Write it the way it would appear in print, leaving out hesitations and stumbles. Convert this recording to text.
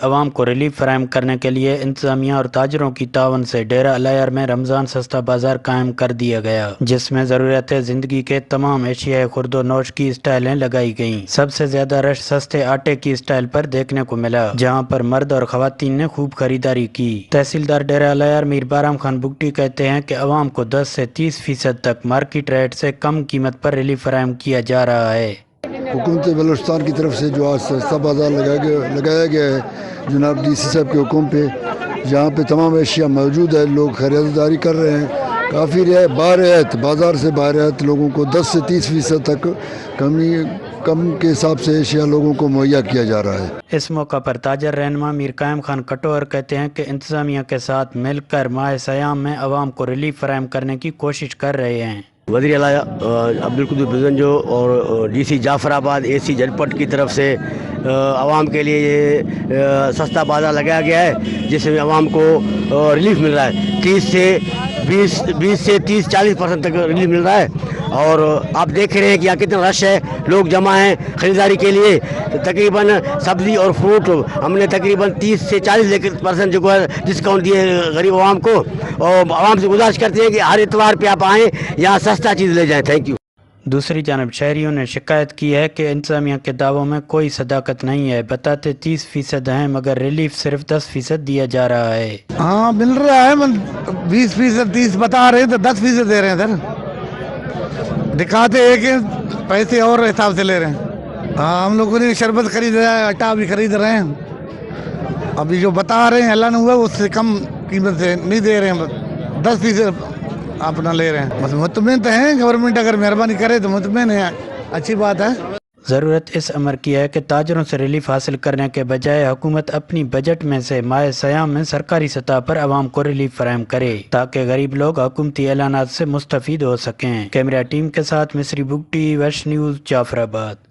عوام کو ریلیف فراہم کرنے کے لیے انتظامیہ اور تاجروں کی تعاون سے ڈیرہ الایار میں رمضان سستا بازار قائم کر دیا گیا، جس میں ضرورت زندگی کے تمام اشیاء خورد و نوش کی اسٹائلیں لگائی گئیں۔ سب سے زیادہ رش سستے آٹے کی اسٹائل پر دیکھنے کو ملا، جہاں پر مرد اور خواتین نے خوب خریداری کی۔ تحصیلدار ڈیرہ الایار میر بارام خان بگٹی کہتے ہیں کہ عوام کو 10 سے 30% تک مارکیٹ ریٹ سے کم قیمت پر ریلیف فراہم کیا جا رہا ہے۔ حکومت بلوچستان کی طرف سے جو آج سستا بازار لگایا گیا ہے جناب ڈی سی صاحب کے حکم پہ، جہاں پہ تمام اشیاء موجود ہے، لوگ خریداری کر رہے ہیں۔ کافی بارعایت بازار سے بارعایت لوگوں کو 10 سے 30% تک کم کے حساب سے اشیاء لوگوں کو مہیا کیا جا رہا ہے۔ اس موقع پر تاجر رہنما میر قائم خان کٹور کہتے ہیں کہ انتظامیہ کے ساتھ مل کر ماہ سیام میں عوام کو ریلیف فراہم کرنے کی کوشش کر رہے ہیں۔ وزیر اعلیٰ عبدالقدوس بزنجو اور ڈی سی جعفر آباد اے سی جلپٹ کی طرف سے عوام کے لیے یہ سستا بازار لگایا گیا ہے، جس میں عوام کو ریلیف مل رہا ہے۔ 20 سے 30-40% تک ریلیف مل رہا ہے، اور آپ دیکھ رہے ہیں کہ یہاں کتنا رش ہے، لوگ جمع ہیں خریداری کے لیے۔ تقریباً سبزی اور فروٹ ہم نے تقریباً 30 سے 40% جو ہے ڈسکاؤنٹ دیے غریب عوام کو، اور عوام سے گزارش کرتے ہیں کہ ہر اتوار پہ آپ آئیں، یہاں سستا چیز لے جائیں۔ Thank you. دوسری جانب شہریوں نے شکایت کی ہے کہ انتظامیہ کے دعووں میں کوئی صداقت نہیں ہے، بتاتے 30% ہیں مگر ریلیف صرف 10% دیا جا رہا ہے۔ ہاں مل رہا ہے، 20%، 30 بتا رہے ہیں تو 10% دے رہے ہیں سر، دکھاتے ہیں کہ پیسے اور حساب سے لے رہے ہیں۔ ہاں ہم لوگوں نے شربت خرید رہا ہے، آٹا بھی خرید رہے ہیں، ابھی جو بتا رہے ہیں اللہ نے ہوا اس سے کم قیمت سے نہیں دے رہے ہیں، 10% اپنا لے رہے ہیں۔ بس مطمئن تو ہیں، گورنمنٹ اگر مہربانی کرے تو مطمئن ہے، اچھی بات ہے۔ ضرورت اس امر کی ہے کہ تاجروں سے ریلیف حاصل کرنے کے بجائے حکومت اپنی بجٹ میں سے ماہ سیام میں سرکاری سطح پر عوام کو ریلیف فراہم کرے، تاکہ غریب لوگ حکومتی اعلانات سے مستفید ہو سکیں۔ کیمرہ ٹیم کے ساتھ مصری بگٹی، ویسٹ نیوز، جعفر آباد۔